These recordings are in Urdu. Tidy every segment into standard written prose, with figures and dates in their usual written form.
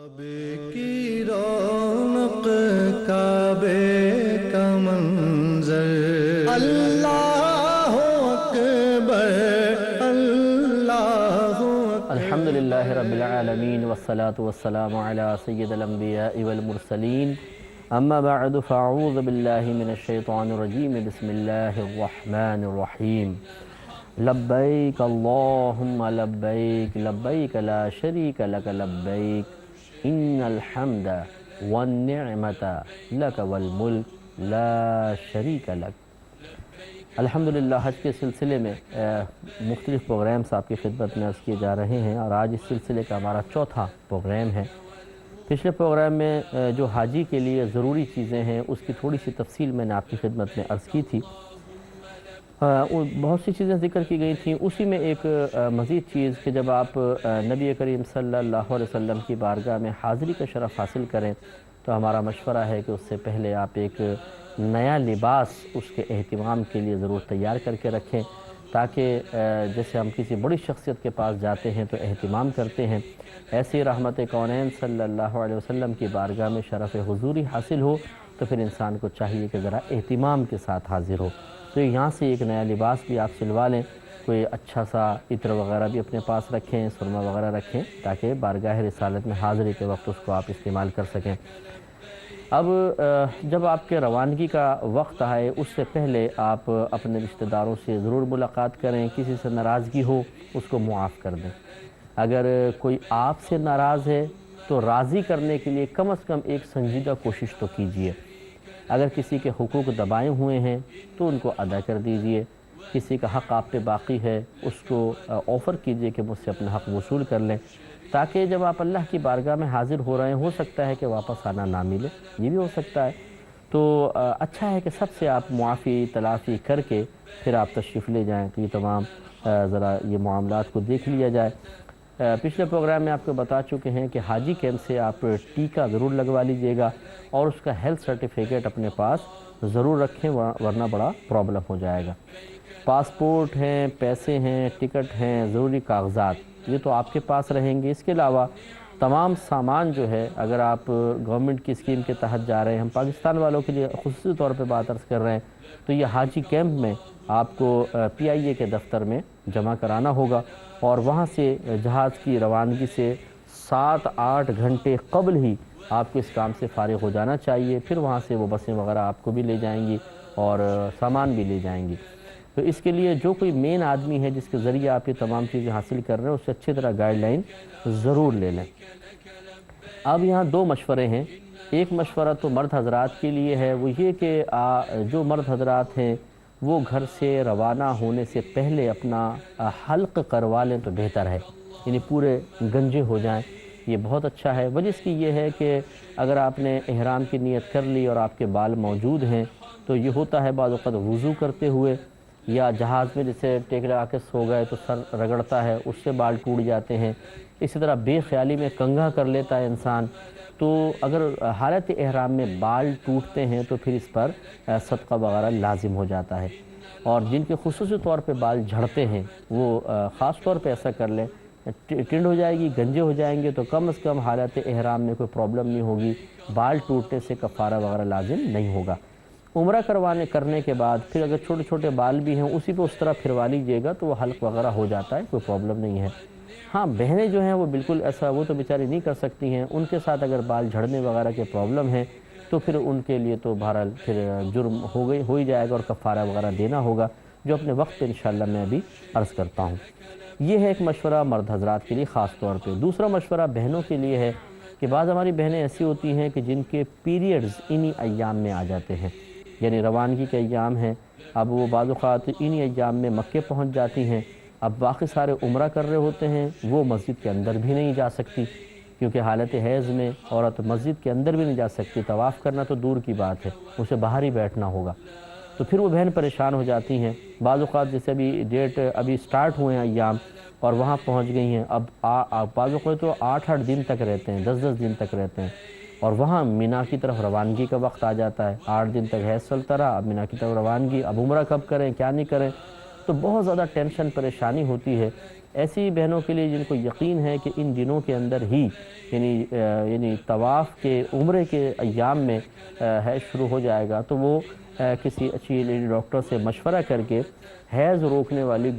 کعبے کی رونق کعبے کا منظر اللہ اکبر اللہ اکبر الحمدللہ رب العالمین والصلاة والسلام علی سید الانبیاء والمرسلین اما بعد فاعوذ باللہ من الشیطان الرجیم بسم اللہ الرحمن الرحیم لبیک اللہم لبیک لبیک لا شریک لک لبیک ان الحمد والنعمت لک والملک لا شریک لک۔ الحمدللہ حج کے سلسلے میں مختلف پروگرامز آپ کی خدمت میں عرض کیے جا رہے ہیں اور آج اس سلسلے کا ہمارا چوتھا پروگرام ہے۔ پچھلے پروگرام میں جو حاجی کے لیے ضروری چیزیں ہیں اس کی تھوڑی سی تفصیل میں نے آپ کی خدمت میں عرض کی تھی۔ بہت سی چیزیں ذکر کی گئی تھیں، اسی میں ایک مزید چیز کہ جب آپ نبی کریم صلی اللہ علیہ وسلم کی بارگاہ میں حاضری کا شرف حاصل کریں تو ہمارا مشورہ ہے کہ اس سے پہلے آپ ایک نیا لباس اس کے اہتمام کے لیے ضرور تیار کر کے رکھیں، تاکہ جیسے ہم کسی بڑی شخصیت کے پاس جاتے ہیں تو اہتمام کرتے ہیں، ایسی رحمت کونین صلی اللہ علیہ وسلم کی بارگاہ میں شرف حضوری حاصل ہو تو پھر انسان کو چاہیے کہ ذرا اہتمام کے ساتھ حاضر ہو۔ تو یہاں سے ایک نیا لباس بھی آپ سلوا لیں، کوئی اچھا سا عطر وغیرہ بھی اپنے پاس رکھیں، سرما وغیرہ رکھیں، تاکہ بارگاہ رسالت میں حاضری کے وقت اس کو آپ استعمال کر سکیں۔ اب جب آپ کے روانگی کا وقت آئے اس سے پہلے آپ اپنے رشتہ داروں سے ضرور ملاقات کریں، کسی سے ناراضگی ہو اس کو معاف کر دیں۔ اگر کوئی آپ سے ناراض ہے تو راضی کرنے کے لیے کم از کم ایک سنجیدہ کوشش تو کیجیے۔ اگر کسی کے حقوق دبائے ہوئے ہیں تو ان کو ادا کر دیجئے، کسی کا حق آپ پہ باقی ہے اس کو آفر کیجئے کہ مجھ سے اپنا حق وصول کر لیں، تاکہ جب آپ اللہ کی بارگاہ میں حاضر ہو رہے ہیں ہو سکتا ہے کہ واپس آنا نہ ملے، یہ بھی ہو سکتا ہے، تو اچھا ہے کہ سب سے آپ معافی تلافی کر کے پھر آپ تشریف لے جائیں، تو یہ تمام ذرا یہ معاملات کو دیکھ لیا جائے۔ پچھلے پروگرام میں آپ کو بتا چکے ہیں کہ حاجی کیمپ سے آپ ٹیکہ ضرور لگوا لیجئے گا اور اس کا ہیلتھ سرٹیفکیٹ اپنے پاس ضرور رکھیں، ورنہ بڑا پرابلم ہو جائے گا۔ پاسپورٹ ہیں، پیسے ہیں، ٹکٹ ہیں، ضروری کاغذات یہ تو آپ کے پاس رہیں گے۔ اس کے علاوہ تمام سامان جو ہے، اگر آپ گورنمنٹ کی اسکیم کے تحت جا رہے ہیں، ہم پاکستان والوں کے لیے خصوصی طور پہ بات عرض کر رہے ہیں، تو یہ حاجی کیمپ میں آپ کو PIA کے دفتر میں جمع کرانا ہوگا اور وہاں سے جہاز کی روانگی سے 7-8 گھنٹے قبل ہی آپ کو اس کام سے فارغ ہو جانا چاہیے، پھر وہاں سے وہ بسیں وغیرہ آپ کو بھی لے جائیں گی اور سامان بھی لے جائیں گی۔ تو اس کے لیے جو کوئی مین آدمی ہے جس کے ذریعے آپ یہ تمام چیزیں حاصل کر رہے ہیں اس سے اچھی طرح گائیڈ لائن ضرور لے لیں۔ اب یہاں دو مشورے ہیں، ایک مشورہ تو مرد حضرات کے لیے ہے، وہ یہ کہ جو مرد حضرات ہیں وہ گھر سے روانہ ہونے سے پہلے اپنا حلق کروا لیں تو بہتر ہے، یعنی پورے گنجے ہو جائیں، یہ بہت اچھا ہے۔ وجہ اس کی یہ ہے کہ اگر آپ نے احرام کی نیت کر لی اور آپ کے بال موجود ہیں تو یہ ہوتا ہے بعض اوقات وضو کرتے ہوئے یا جہاز میں جیسے ٹیک لگا کے سو گئے تو سر رگڑتا ہے، اس سے بال ٹوٹ جاتے ہیں، اسی طرح بے خیالی میں کنگھا کر لیتا ہے انسان، تو اگر حالت احرام میں بال ٹوٹتے ہیں تو پھر اس پر صدقہ وغیرہ لازم ہو جاتا ہے، اور جن کے خصوصی طور پہ بال جھڑتے ہیں وہ خاص طور پہ ایسا کر لیں، ٹنڈ ہو جائے گی، گنجے ہو جائیں گے تو کم از کم حالت احرام میں کوئی پرابلم نہیں ہوگی، بال ٹوٹنے سے کفارہ وغیرہ لازم نہیں ہوگا۔ عمرہ کرنے کے بعد پھر اگر چھوٹے چھوٹے بال بھی ہیں اسی پہ اس طرح پھروا لیجئے گا تو وہ حلق وغیرہ ہو جاتا ہے، کوئی پرابلم نہیں ہے۔ ہاں بہنیں جو ہیں وہ بالکل ایسا وہ تو بیچاری نہیں کر سکتی ہیں، ان کے ساتھ اگر بال جھڑنے وغیرہ کے پرابلم ہیں تو پھر ان کے لیے تو بہرحال پھر جرم ہو ہی جائے گا اور کفارہ وغیرہ دینا ہوگا، جو اپنے وقت پہ انشاءاللہ میں ابھی عرض کرتا ہوں۔ یہ ہے ایک مشورہ مرد حضرات کے لیے خاص طور پہ۔ دوسرا مشورہ بہنوں کے لیے ہے کہ بعض ہماری بہنیں ایسی ہوتی ہیں کہ جن کے پیریڈز انہی ایام میں آ جاتے ہیں، یعنی روانگی کے ایام ہیں، اب وہ بعض اوقات انہی ایام میں مکے پہنچ جاتی ہیں، اب باقی سارے عمرہ کر رہے ہوتے ہیں، وہ مسجد کے اندر بھی نہیں جا سکتی کیونکہ حالت حیض میں عورت مسجد کے اندر بھی نہیں جا سکتی، طواف کرنا تو دور کی بات ہے، اسے باہر ہی بیٹھنا ہوگا، تو پھر وہ بہن پریشان ہو جاتی ہیں۔ بعض اوقات جیسے ابھی سٹارٹ ہوئے ہیں ایام اور وہاں پہنچ گئی ہیں، اب بعض اوقات تو 8-8 دن تک رہتے ہیں، 10-10 دن تک رہتے ہیں، اور وہاں مینا کی طرف روانگی کا وقت آ جاتا ہے، 8 دن تک حیض چلتا رہا، اب مینا کی طرف روانگی، اب عمرہ کب کریں کیا نہیں کریں، تو بہت زیادہ ٹینشن پریشانی ہوتی ہے۔ ایسی بہنوں کے لیے جن کو یقین ہے کہ ان دنوں کے اندر ہی یعنی طواف کے عمرے کے ایام میں حیض شروع ہو جائے گا، تو وہ کسی اچھی لیڈی ڈاکٹر سے مشورہ کر کے حیض روکنے والی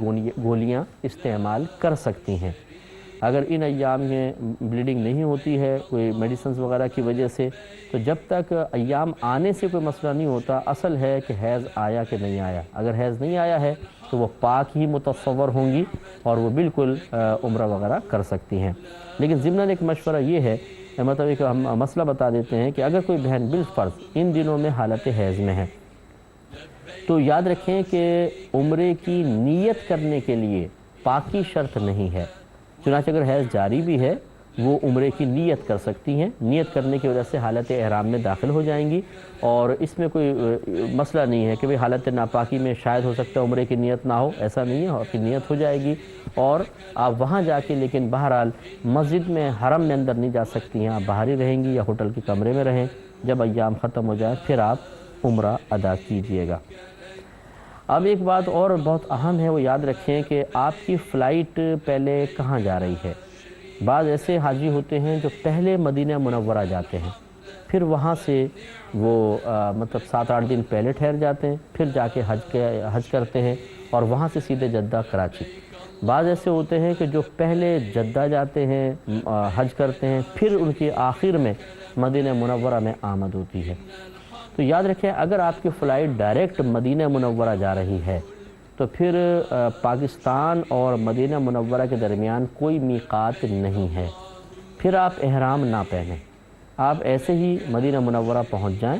گولیاں استعمال کر سکتی ہیں۔ اگر ان ایام میں بلیڈنگ نہیں ہوتی ہے کوئی میڈیسنز وغیرہ کی وجہ سے، تو جب تک ایام آنے سے کوئی مسئلہ نہیں ہوتا، اصل ہے کہ حیض آیا کہ نہیں آیا۔ اگر حیض نہیں آیا ہے تو وہ پاک ہی متصور ہوں گی اور وہ بالکل عمرہ وغیرہ کر سکتی ہیں۔ لیکن ضمناً ایک مشورہ یہ ہے، مطلب ایک ہم مسئلہ بتا دیتے ہیں کہ اگر کوئی بہن بالفرض ان دنوں میں حالت حیض میں ہے، تو یاد رکھیں کہ عمرے کی نیت کرنے کے لیے پاکی شرط نہیں ہے۔ چنانچہ اگر حیض جاری بھی ہے، وہ عمرے کی نیت کر سکتی ہیں، نیت کرنے کی وجہ سے حالت احرام میں داخل ہو جائیں گی، اور اس میں کوئی مسئلہ نہیں ہے کہ بھئی حالت ناپاکی میں شاید ہو سکتا ہے عمرے کی نیت نہ ہو، ایسا نہیں ہے، آپ کی نیت ہو جائے گی، اور آپ وہاں جا کے لیکن بہرحال مسجد میں حرم میں اندر نہیں جا سکتی ہیں، آپ باہر ہی رہیں گی یا ہوٹل کے کمرے میں رہیں۔ جب ایام ختم ہو جائے پھر آپ عمرہ ادا کیجئے گا۔ اب ایک بات اور بہت اہم ہے، وہ یاد رکھیں کہ آپ کی فلائٹ پہلے کہاں جا رہی ہے۔ بعض ایسے حاجی ہوتے ہیں جو پہلے مدینہ منورہ جاتے ہیں، پھر وہاں سے وہ مطلب 7-8 دن پہلے ٹھہر جاتے ہیں، پھر جا کے حج کرتے ہیں اور وہاں سے سیدھے جدہ کراچی۔ بعض ایسے ہوتے ہیں کہ جو پہلے جدہ جاتے ہیں، حج کرتے ہیں، پھر ان کی آخر میں مدینہ منورہ میں آمد ہوتی ہے۔ تو یاد رکھیں اگر آپ کی فلائٹ ڈائریکٹ مدینہ منورہ جا رہی ہے تو پھر پاکستان اور مدینہ منورہ کے درمیان کوئی میقات نہیں ہے، پھر آپ احرام نہ پہنیں، آپ ایسے ہی مدینہ منورہ پہنچ جائیں،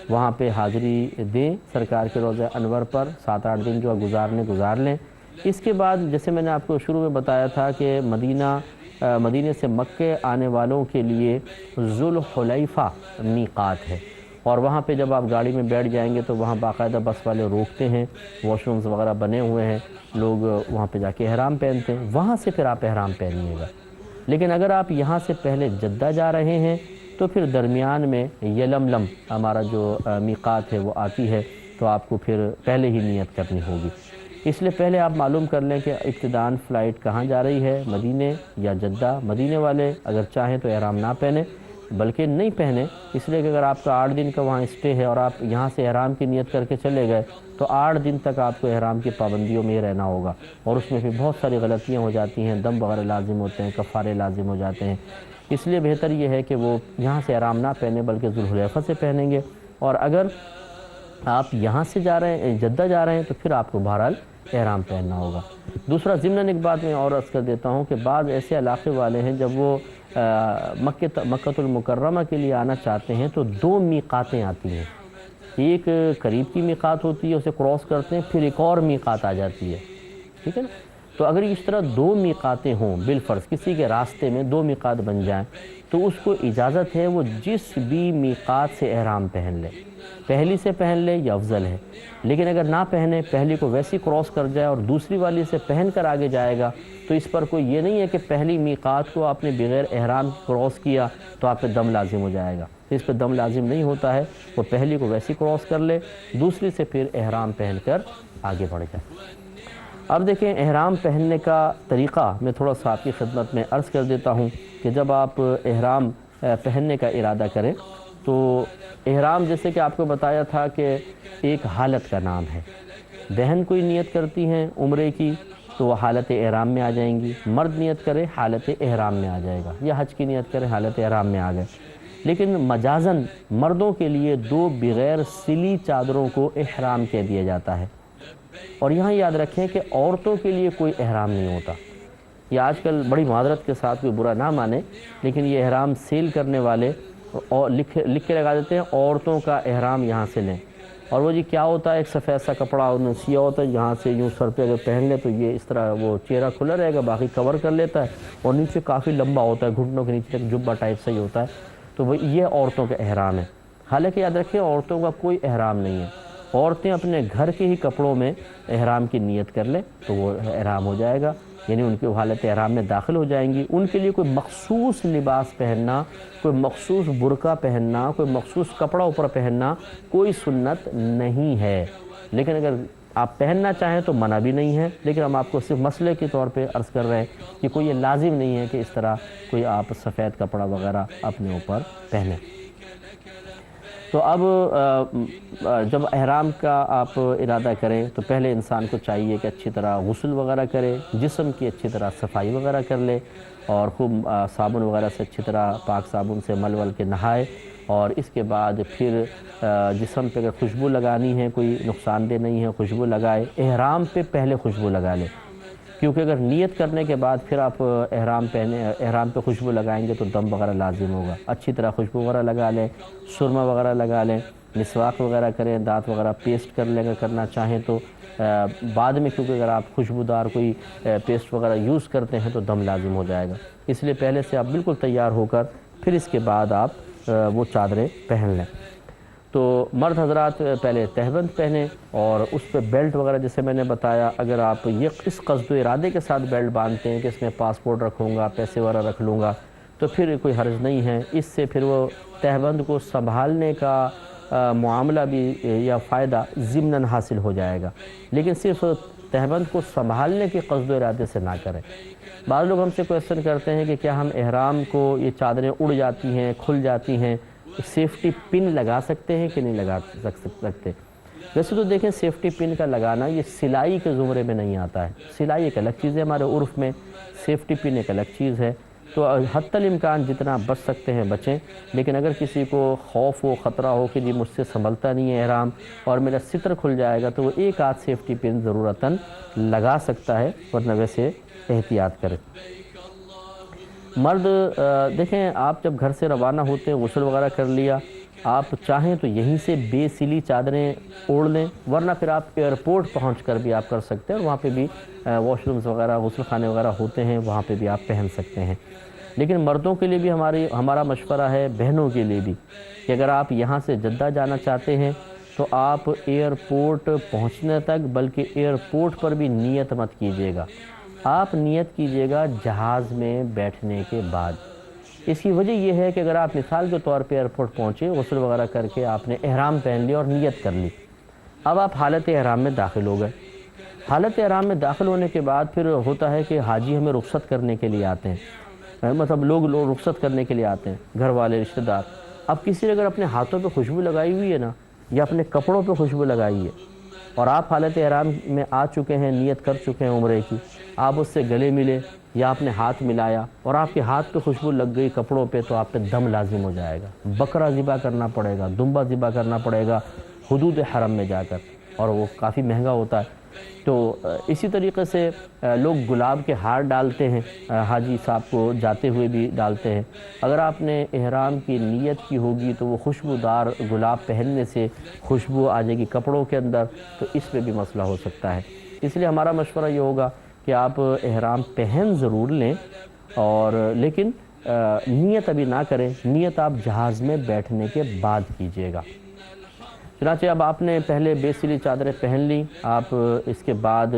وہاں پہ حاضری دیں سرکار کے روضہ انور پر، 7-8 دن جو گزار لیں۔ اس کے بعد جیسے میں نے آپ کو شروع میں بتایا تھا کہ مدینہ سے مکہ آنے والوں کے لیے ذوالحلیفہ میقات ہے، اور وہاں پہ جب آپ گاڑی میں بیٹھ جائیں گے تو وہاں باقاعدہ بس والے روکتے ہیں، واش رومز وغیرہ بنے ہوئے ہیں، لوگ وہاں پہ جا کے احرام پہنتے ہیں، وہاں سے پھر آپ احرام پہنیے گا۔ لیکن اگر آپ یہاں سے پہلے جدہ جا رہے ہیں تو پھر درمیان میں یلملم ہمارا جو میقات ہے وہ آتی ہے، تو آپ کو پھر پہلے ہی نیت کرنی ہوگی۔ اس لیے پہلے آپ معلوم کر لیں کہ ابتداً فلائٹ کہاں جا رہی ہے، مدینہ یا جدہ۔ مدینہ والے اگر چاہیں تو احرام نہ پہنیں، بلکہ نہیں پہنے، اس لیے کہ اگر آپ کا 8 دن کا وہاں اسٹے ہے اور آپ یہاں سے احرام کی نیت کر کے چلے گئے تو 8 دن تک آپ کو احرام کی پابندیوں میں ہی رہنا ہوگا، اور اس میں پھر بہت ساری غلطیاں ہو جاتی ہیں، دم وغیرہ لازم ہوتے ہیں، کفارے لازم ہو جاتے ہیں۔ اس لیے بہتر یہ ہے کہ وہ یہاں سے احرام نہ پہنے بلکہ ذوالحلیفہ سے پہنیں گے، اور اگر آپ یہاں سے جا رہے ہیں جدہ جا رہے ہیں تو پھر آپ کو بہرحال احرام پہننا ہوگا۔ دوسرا ضمناً ایک بات میں اور عرض کر دیتا ہوں کہ بعض ایسے علاقے والے ہیں جب وہ مکہ المکرمہ کے لیے آنا چاہتے ہیں تو 2 میقاتیں آتی ہیں، ایک قریب کی میقات ہوتی ہے، اسے کراس کرتے ہیں، پھر ایک اور میقات آ جاتی ہے، ٹھیک ہے نا۔ تو اگر اس طرح 2 میقاتیں ہوں، بالفرض کسی کے راستے میں 2 میقات بن جائیں تو اس کو اجازت ہے وہ جس بھی میقات سے احرام پہن لے، پہلی سے پہن لے یا افضل ہے۔ لیکن اگر نہ پہنے، پہلی کو ویسی کراس کر جائے اور دوسری والی سے پہن کر آگے جائے گا تو اس پر کوئی یہ نہیں ہے کہ پہلی میقات کو آپ نے بغیر احرام کراس کیا تو آپ پہ دم لازم ہو جائے گا، اس پہ دم لازم نہیں ہوتا ہے، وہ پہلی کو ویسی کراس کر لے، دوسری سے پھر احرام پہن کر آگے بڑھ جائے۔ اب دیکھیں احرام پہننے کا طریقہ میں تھوڑا سا آپ کی خدمت میں عرض کر دیتا ہوں کہ جب آپ احرام پہننے کا ارادہ کریں تو احرام جیسے کہ آپ کو بتایا تھا کہ ایک حالت کا نام ہے، بہن کوئی نیت کرتی ہیں عمرے کی تو وہ حالت احرام میں آ جائیں گی، مرد نیت کرے حالت احرام میں آ جائے گا، یا حج کی نیت کرے حالت احرام میں آ گئے۔ لیکن مجازاً مردوں کے لیے 2 بغیر سلی چادروں کو احرام کہہ دیا جاتا ہے، اور یہاں یاد رکھیں کہ عورتوں کے لیے کوئی احرام نہیں ہوتا۔ یہ آج کل بڑی معذرت کے ساتھ کوئی برا نہ مانے، لیکن یہ احرام سیل کرنے والے اور لکھ کے لگا دیتے ہیں عورتوں کا احرام یہاں سے لیں، اور وہ جی کیا ہوتا ہے، ایک سفید سا کپڑا انہوں نے سیا ہوتا ہے، یہاں سے یوں سر پہ اگر پہن لے تو یہ اس طرح وہ چہرہ کھلا رہے گا، باقی کور کر لیتا ہے، اور نیچے کافی لمبا ہوتا ہے، گھٹنوں کے نیچے تک جبہ ٹائپ سے ہی ہوتا ہے، تو وہ یہ عورتوں کا احرام ہے۔ حالانکہ یاد رکھیں عورتوں کا کوئی احرام نہیں ہے، عورتیں اپنے گھر کے ہی کپڑوں میں احرام کی نیت کر لیں تو وہ احرام ہو جائے گا، یعنی ان کی حالت احرام میں داخل ہو جائیں گی۔ ان کے لیے کوئی مخصوص لباس پہننا، کوئی مخصوص برقع پہننا، کوئی مخصوص کپڑا اوپر پہننا کوئی سنت نہیں ہے۔ لیکن اگر آپ پہننا چاہیں تو منع بھی نہیں ہے، لیکن ہم آپ کو صرف مسئلے کے طور پہ عرض کر رہے ہیں کہ کوئی یہ لازم نہیں ہے کہ اس طرح کوئی آپ سفید کپڑا وغیرہ اپنے اوپر پہنیں۔ تو اب جب احرام کا آپ ارادہ کریں تو پہلے انسان کو چاہیے کہ اچھی طرح غسل وغیرہ کرے، جسم کی اچھی طرح صفائی وغیرہ کر لے، اور خوب صابن وغیرہ سے اچھی طرح پاک صابن سے مل ول کے نہائے، اور اس کے بعد پھر جسم پہ اگر خوشبو لگانی ہے، کوئی نقصان دہ نہیں ہے، خوشبو لگائے۔ احرام پہ پہلے خوشبو لگا لے، کیونکہ اگر نیت کرنے کے بعد پھر آپ احرام پہ خوشبو لگائیں گے تو دم وغیرہ لازم ہوگا۔ اچھی طرح خوشبو وغیرہ لگا لیں، سرما وغیرہ لگا لیں، مسواک وغیرہ کریں، دانت وغیرہ پیسٹ کر لیں اگر کرنا چاہیں تو بعد میں، کیونکہ اگر آپ خوشبودار کوئی پیسٹ وغیرہ یوز کرتے ہیں تو دم لازم ہو جائے گا، اس لیے پہلے سے آپ بالکل تیار ہو کر پھر اس کے بعد آپ وہ چادریں پہن لیں۔ تو مرد حضرات پہلے تہبند پہنیں اور اس پہ بیلٹ وغیرہ جیسے میں نے بتایا، اگر آپ اس قصد و ارادے کے ساتھ بیلٹ باندھتے ہیں کہ اس میں پاسپورٹ رکھوں گا، پیسے وغیرہ رکھ لوں گا، تو پھر کوئی حرج نہیں ہے، اس سے پھر وہ تہبند کو سنبھالنے کا معاملہ بھی یا فائدہ ضمناً حاصل ہو جائے گا، لیکن صرف تہبند کو سنبھالنے کے قصد و ارادے سے نہ کریں۔ بعض لوگ ہم سے کویسچن کرتے ہیں کہ کیا ہم احرام کو یہ چادریں اڑ جاتی ہیں، کھل جاتی ہیں، سیفٹی پن لگا سکتے ہیں کہ نہیں لگا سکتے؟ ویسے تو دیکھیں سیفٹی پن کا لگانا یہ سلائی کے زمرے میں نہیں آتا ہے، سلائی ایک الگ چیز ہے ہمارے عرف میں، سیفٹی پن ایک الگ چیز ہے، تو حتی الامکان جتنا بچ سکتے ہیں بچیں، لیکن اگر کسی کو خوف ہو، خطرہ ہو کہ جی مجھ سے سنبھلتا نہیں ہے احرام اور میرا ستر کھل جائے گا، تو وہ ایک آدھ سیفٹی پن ضرورتاً لگا سکتا ہے، ورنہ ویسے احتیاط کریں۔ مرد دیکھیں آپ جب گھر سے روانہ ہوتے ہیں، غسل وغیرہ کر لیا، آپ چاہیں تو یہیں سے بے سلی چادریں اوڑھ لیں، ورنہ پھر آپ ایئرپورٹ پہنچ کر بھی آپ کر سکتے ہیں، اور وہاں پہ بھی واش رومز وغیرہ، غسل خانے وغیرہ ہوتے ہیں، وہاں پہ بھی آپ پہن سکتے ہیں۔ لیکن مردوں کے لیے بھی ہمارا مشورہ ہے، بہنوں کے لیے بھی، کہ اگر آپ یہاں سے جدہ جانا چاہتے ہیں تو آپ ایئرپورٹ پہنچنے تک، بلکہ ایئرپورٹ پر بھی نیت مت کیجیے گا، آپ نیت کیجیے گا جہاز میں بیٹھنے کے بعد۔ اس کی وجہ یہ ہے کہ اگر آپ مثال کے طور پہ ایئرپورٹ پہنچے، غسل وغیرہ کر کے آپ نے احرام پہن لیا اور نیت کر لی، اب آپ حالت احرام میں داخل ہو گئے۔ حالت احرام میں داخل ہونے کے بعد پھر ہوتا ہے کہ حاجی ہمیں رخصت کرنے کے لیے آتے ہیں، مطلب لوگ رخصت کرنے کے لیے آتے ہیں، گھر والے، رشتہ دار۔ اب کسی نے اگر اپنے ہاتھوں پہ خوشبو لگائی ہوئی ہے نا، یا اپنے کپڑوں پہ خوشبو لگائی ہے، اور آپ حالت احرام میں آ چکے ہیں، نیت کر چکے ہیں عمرے کی، آپ اس سے گلے ملے یا آپ نے ہاتھ ملایا اور آپ کے ہاتھ پہ خوشبو لگ گئی کپڑوں پہ، تو آپ پہ دم لازم ہو جائے گا، بکرا ذبح کرنا پڑے گا، دمبا ذبح کرنا پڑے گا حدود حرم میں جا کر، اور وہ کافی مہنگا ہوتا ہے۔ تو اسی طریقے سے لوگ گلاب کے ہار ڈالتے ہیں، حاجی صاحب کو جاتے ہوئے بھی ڈالتے ہیں۔ اگر آپ نے احرام کی نیت کی ہوگی تو وہ خوشبودار گلاب پہننے سے خوشبو آ جائے گی کپڑوں کے اندر، تو اس میں بھی مسئلہ ہو سکتا ہے۔ اس لیے ہمارا مشورہ یہ ہوگا کہ آپ احرام پہن ضرور لیں، اور لیکن نیت ابھی نہ کریں، نیت آپ جہاز میں بیٹھنے کے بعد کیجیے گا۔ چنانچہ اب آپ نے پہلے بے سلی چادریں پہن لی، آپ اس کے بعد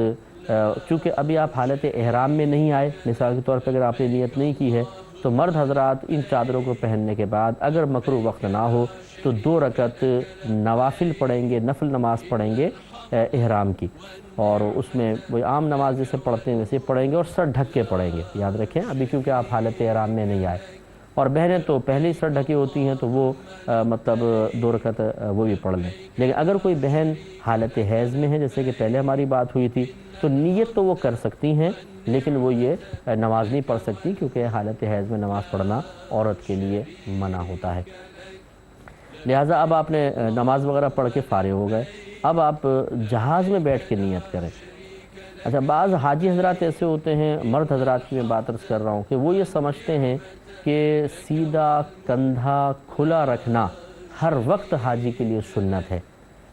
چونکہ ابھی آپ حالت احرام میں نہیں آئے، مثال کے طور پہ اگر آپ نے نیت نہیں کی ہے، تو مرد حضرات ان چادروں کو پہننے کے بعد اگر مکروہ وقت نہ ہو تو 2 رکعت نوافل پڑھیں گے، نفل نماز پڑھیں گے احرام کی، اور اس میں وہ عام نماز جیسے پڑھتے ہیں ویسے پڑھیں گے، اور سر ڈھک کے پڑھیں گے، یاد رکھیں ابھی کیونکہ آپ حالت احرام میں نہیں آئے۔ اور بہنیں تو پہلے ہی سر ڈھکی ہوتی ہیں تو وہ مطلب 2 رکعت وہ بھی پڑھ لیں۔ لیکن اگر کوئی بہن حالت حیض میں ہے، جیسے کہ پہلے ہماری بات ہوئی تھی، تو نیت تو وہ کر سکتی ہیں، لیکن وہ یہ نماز نہیں پڑھ سکتی، کیونکہ حالت حیض میں نماز پڑھنا عورت کے لیے منع ہوتا ہے۔ لہٰذا اب آپ نے نماز وغیرہ پڑھ کے فارغ ہو گئے، اب آپ جہاز میں بیٹھ کے نیت کریں۔ اچھا، بعض حاجی حضرات ایسے ہوتے ہیں، مرد حضرات کی میں بات عرض کر رہا ہوں، کہ وہ یہ سمجھتے ہیں کہ سیدھا کندھا کھلا رکھنا ہر وقت حاجی کے لیے سنت ہے،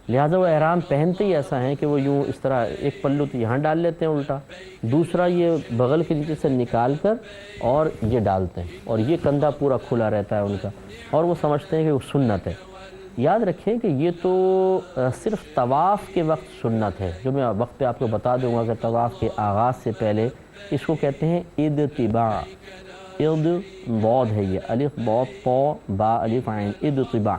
لہٰذا وہ احرام پہنتے ہی ایسا ہیں کہ وہ یوں اس طرح ایک پلو تو یہاں ڈال لیتے ہیں الٹا، دوسرا یہ بغل کے نیچے سے نکال کر اور یہ ڈالتے ہیں، اور یہ کندھا پورا کھلا رہتا ہے ان کا، اور وہ سمجھتے ہیں کہ وہ سنت ہے۔ یاد رکھیں کہ یہ تو صرف طواف کے وقت سنت ہے، جو میں وقت پہ آپ کو بتا دوں گا کہ طواف کے آغاز سے پہلے اس کو کہتے ہیں ادطباع، ضاد ہے یہ، الف ضاد طا با الف عین، ادطباع،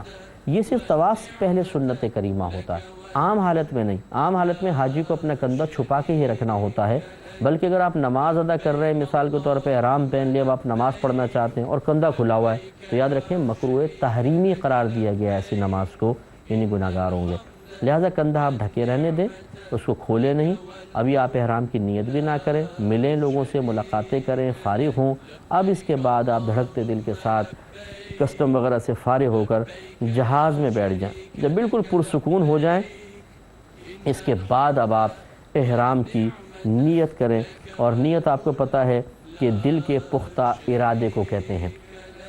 یہ صرف طواف سے پہلے سنت کریمہ ہوتا ہے۔ عام حالت میں نہیں، عام حالت میں حاجی کو اپنا کندھا چھپا کے ہی رکھنا ہوتا ہے، بلکہ اگر آپ نماز ادا کر رہے ہیں، مثال کے طور پہ احرام پہن لیا، اب آپ نماز پڑھنا چاہتے ہیں اور کندھا کھلا ہوا ہے، تو یاد رکھیں مکروہ تحریمی قرار دیا گیا ہے ایسی نماز کو، یعنی گناہ گار ہوں گے۔ لہٰذا کندھا آپ ڈھکے رہنے دیں، اس کو کھولے نہیں۔ ابھی آپ احرام کی نیت بھی نہ کریں، ملیں لوگوں سے، ملاقاتیں کریں، فارغ ہوں۔ اب اس کے بعد آپ دھڑکتے دل کے ساتھ کسٹم وغیرہ سے فارغ ہو کر جہاز میں بیٹھ جائیں۔ جب بالکل پرسکون ہو جائیں، اس کے بعد اب آپ احرام کی نیت کریں، اور نیت آپ کو پتہ ہے کہ دل کے پختہ ارادے کو کہتے ہیں۔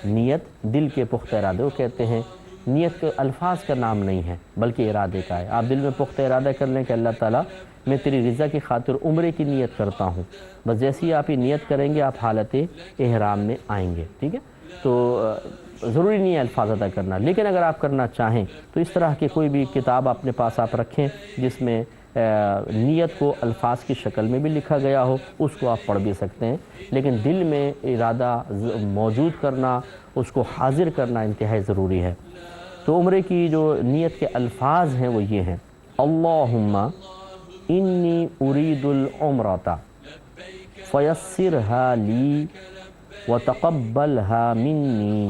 نیت دل کے پختہ ارادے کو کہتے ہیں۔ نیت کے الفاظ کا نام نہیں ہے بلکہ ارادے کا ہے۔ آپ دل میں پختہ ارادہ کر لیں کہ اللہ تعالیٰ میں تیری رضا کی خاطر عمرے کی نیت کرتا ہوں، بس جیسی ہی آپ یہ نیت کریں گے آپ حالت احرام میں آئیں گے، ٹھیک ہے؟ تو ضروری نہیں ہے الفاظ ادا کرنا، لیکن اگر آپ کرنا چاہیں تو اس طرح کی کوئی بھی کتاب اپنے پاس آپ رکھیں جس میں نیت کو الفاظ کی شکل میں بھی لکھا گیا ہو، اس کو آپ پڑھ بھی سکتے ہیں، لیکن دل میں ارادہ موجود کرنا، اس کو حاضر کرنا انتہائی ضروری ہے۔ تو عمرے کی جو نیت کے الفاظ ہیں وہ یہ ہیں: اللہم انی ارید العمرۃ فیسرھا لی وتقبلھا منی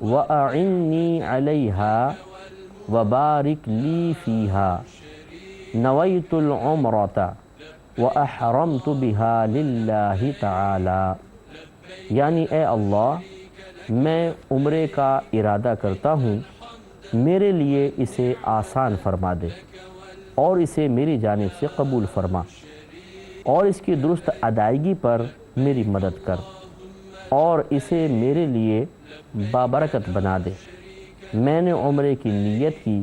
واعنی علیھا وبارک لی فیھا نویت العمرۃ واحرمت بھا للہ تعالی۔ یعنی اے اللہ، میں عمرے کا ارادہ کرتا ہوں، میرے لیے اسے آسان فرما دے اور اسے میری جانب سے قبول فرما، اور اس کی درست ادائیگی پر میری مدد کر، اور اسے میرے لیے بابرکت بنا دے۔ میں نے عمرے کی نیت کی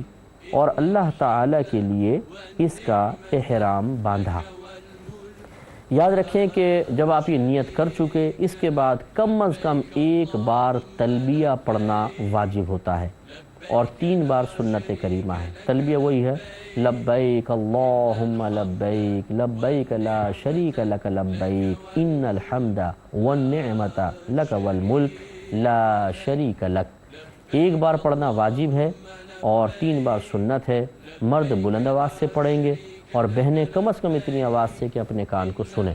اور اللہ تعالیٰ کے لیے اس کا احرام باندھا۔ یاد رکھیں کہ جب آپ یہ نیت کر چکے، اس کے بعد کم از کم ایک بار تلبیہ پڑھنا واجب ہوتا ہے، اور 3 بار سنت کریمہ ہے۔ تلبیہ وہی ہے: لبیک اللہم لبیک لبیک لا شریک لک لبیک ان الحمد والنعمت لک والملک لا شریک لک۔ ایک بار پڑھنا واجب ہے اور 3 بار سنت ہے۔ مرد بلند آواز سے پڑھیں گے اور بہنیں کم از کم اتنی آواز سے کہ اپنے کان کو سنیں۔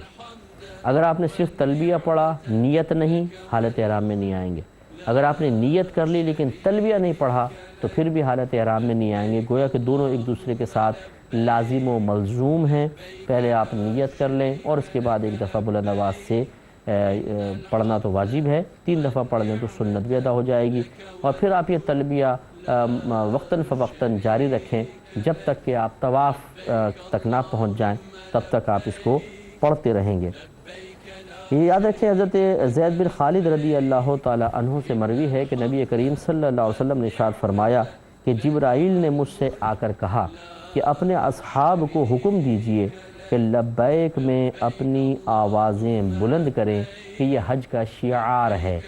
اگر آپ نے صرف تلبیہ پڑھا، نیت نہیں، حالت احرام میں نہیں آئیں گے۔ اگر آپ نے نیت کر لی لیکن تلبیہ نہیں پڑھا تو پھر بھی حالت احرام میں نہیں آئیں گے۔ گویا کہ دونوں ایک دوسرے کے ساتھ لازم و ملزوم ہیں۔ پہلے آپ نیت کر لیں اور اس کے بعد ایک دفعہ بلند آواز سے پڑھنا تو واجب ہے، 3 دفعہ پڑھ لیں تو سنت بھی ادا ہو جائے گی، اور پھر آپ یہ تلبیہ وقتاً فوقتاً جاری رکھیں جب تک کہ آپ طواف تک نہ پہنچ جائیں، تب تک آپ اس کو پڑھتے رہیں گے۔ یہ یاد رکھیں، حضرت زید بن خالد رضی اللہ تعالی عنہ سے مروی ہے کہ نبی کریم صلی اللہ علیہ وسلم نے ارشاد فرمایا کہ جبرائیل نے مجھ سے آ کر کہا کہ اپنے اصحاب کو حکم دیجئے کہ لبیک میں اپنی آوازیں بلند کریں کہ یہ حج کا شعار ہے۔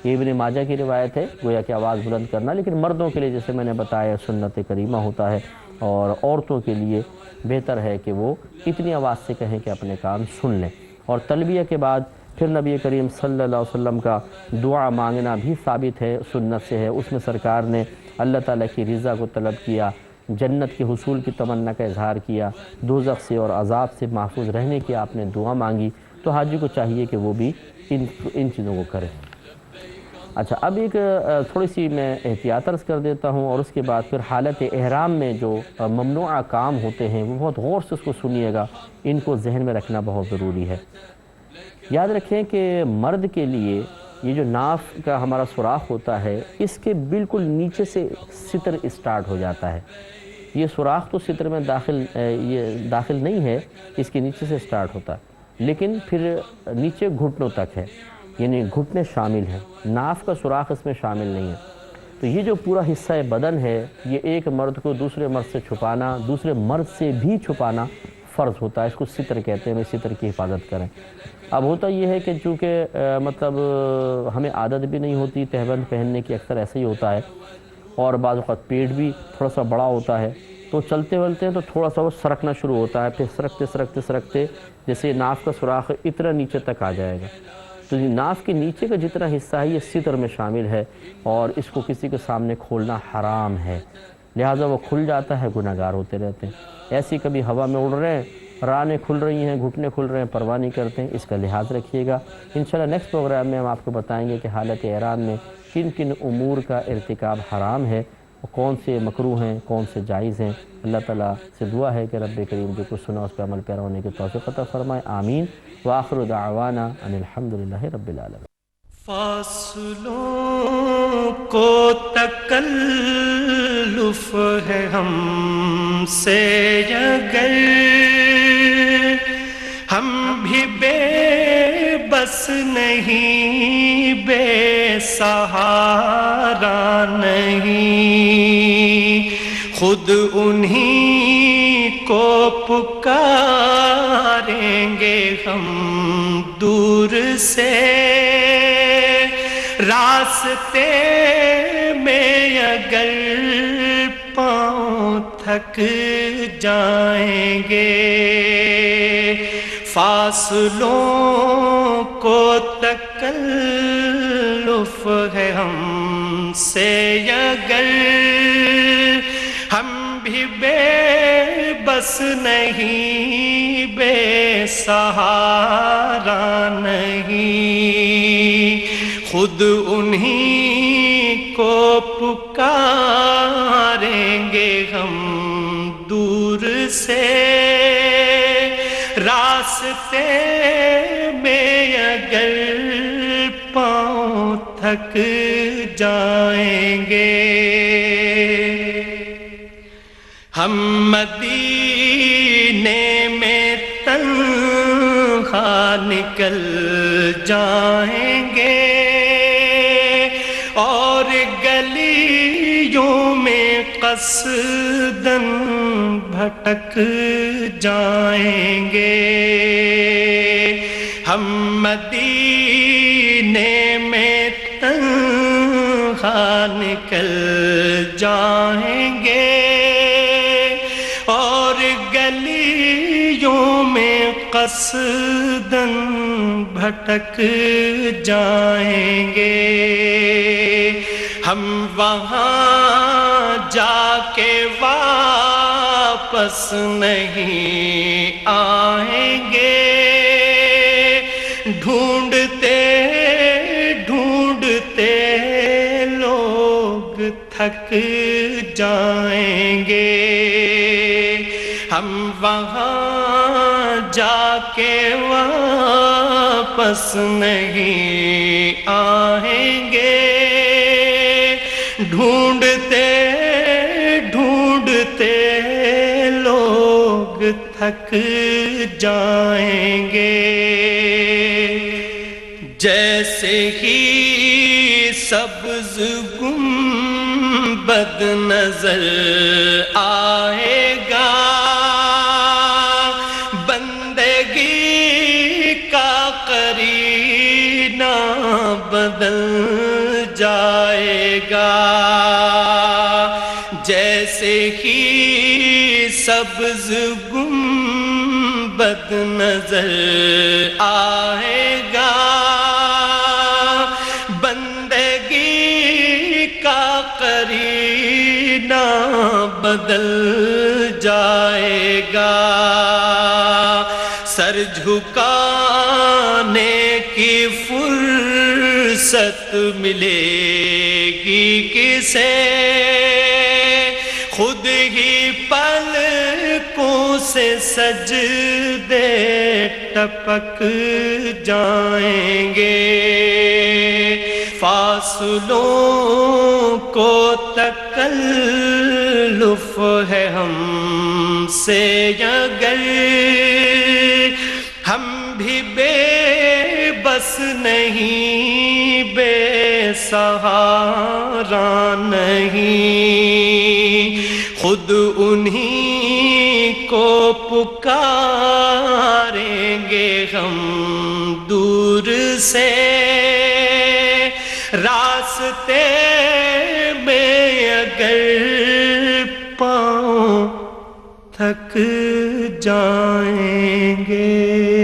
یہ ابن ماجہ کی روایت ہے، گویا کہ آواز بلند کرنا، لیکن مردوں کے لیے جیسے میں نے بتایا سنت کریمہ ہوتا ہے، اور عورتوں کے لیے بہتر ہے کہ وہ اتنی آواز سے کہیں کہ اپنے کان سن لیں۔ اور تلبیہ کے بعد پھر نبی کریم صلی اللہ علیہ وسلم کا دعا مانگنا بھی ثابت ہے، سنت سے ہے۔ اس میں سرکار نے اللہ تعالیٰ کی رضا کو طلب کیا، جنت کے حصول کی تمنا کا اظہار کیا، دوزخ سے اور عذاب سے محفوظ رہنے کی آپ نے دعا مانگی۔ تو حاجی کو چاہیے کہ وہ بھی ان چیزوں کو کرے۔ اچھا، اب ایک تھوڑی سی میں احتیاط عرض کر دیتا ہوں، اور اس کے بعد پھر حالت احرام میں جو ممنوعہ کام ہوتے ہیں وہ بہت غور سے اس کو سنیے گا، ان کو ذہن میں رکھنا بہت ضروری ہے۔ یاد رکھیں کہ مرد کے لیے یہ جو ناف کا ہمارا سوراخ ہوتا ہے، اس کے بالکل نیچے سے ستر اسٹارٹ ہو جاتا ہے۔ یہ سوراخ تو ستر میں داخل نہیں ہے، اس کے نیچے سے اسٹارٹ ہوتا ہے، لیکن پھر نیچے گھٹنوں تک ہے، یعنی گھٹنے شامل ہیں، ناف کا سوراخ اس میں شامل نہیں ہے۔ تو یہ جو پورا حصہ بدن ہے، یہ ایک مرد کو دوسرے مرد سے چھپانا، دوسرے مرد سے بھی چھپانا فرض ہوتا ہے۔ اس کو ستر کہتے ہیں، ستر کی حفاظت کریں۔ اب ہوتا یہ ہے کہ چونکہ مطلب ہمیں عادت بھی نہیں ہوتی تہبند پہننے کی، اکثر ایسا ہی ہوتا ہے، اور بعض اوقات پیٹ بھی تھوڑا سا بڑا ہوتا ہے، تو چلتے ولتے ہیں تو تھوڑا سا وہ سرکنا شروع ہوتا ہے، پھر سرکتے جیسے ناف کا سوراخ اتنا نیچے تک آ جائے گا۔ تو یہ ناف کے نیچے کا جتنا حصہ ہے یہ ستر میں شامل ہے، اور اس کو کسی کے سامنے کھولنا حرام ہے۔ لہٰذا وہ کھل جاتا ہے، گناہگار ہوتے رہتے ہیں۔ ایسی کبھی ہوا میں اڑ رہے ہیں، رانیں کھل رہی ہیں، گھٹنے کھل رہے ہیں، پرواہ نہیں کرتے ہیں، اس کا لحاظ رکھیے گا۔ انشاءاللہ نیکسٹ پروگرام میں ہم آپ کو بتائیں گے کہ حالت احرام میں کن کن امور کا ارتکاب حرام ہے، کون سے مکروہ ہیں، کون سے جائز ہیں۔ اللہ تعالیٰ سے دعا ہے کہ رب کریم جو کچھ سنا اس پہ عمل پیرا ہونے کی توفیق عطا فرمائے، آمین۔ وآخر دعوانا ان الحمدللہ رب العالمین۔ فاصلوں کو تکلف ہے ہم سے اگر ہم بھی بے بس نہیں، بے سہارا نہیں، خود انہی کو پکاریں گے ہم دور سے، راستے میں اگر پاؤں تھک جائیں گے، فاصلوں کو تکلف ہے ہم سے اگر ہم بھی بے بس نہیں، بے سہارا نہیں، خود انہی کو پکاریں گے ہم دور سے، راستے میں اگر پاؤں تھک جائیں گے، ہم مدینے میں تنہا نکل جائیں گے، اور گلیوں میں قصداً بھٹک جائیں گے، ہم مدینے میں تنہا نکل جائیں گے، اور گلیوں میں قصداً بھٹک جائیں گے، ہم وہاں جا کے واپس نہیں آئیں گے، ڈھونڈتے ڈھونڈتے لوگ تھک جائیں گے، ہم وہاں جا کے واپس نہیں آئیں گے، ڈھونڈتے ڈھونڈتے لوگ تھک جائیں گے، جیسے ہی سبز گنبد نظر آئے گا، بندگی کا قرینہ بدل جائے گا، جیسے ہی سبز گنبد نظر آئے گا، بندگی کا قرینہ بدل جائے گا، سر جھکانے کی فرصت ملے گی کسے، خود ہی پلکوں سے سجدے ٹپک جائیں گے، فاصلوں کو تکلف ہے ہم سے اگر ہم بھی بے بس نہیں، بے سہارا نہیں، خود انہی کو پکاریں گے ہم دور سے، راستے میں اگر پاؤں تھک جائیں گے۔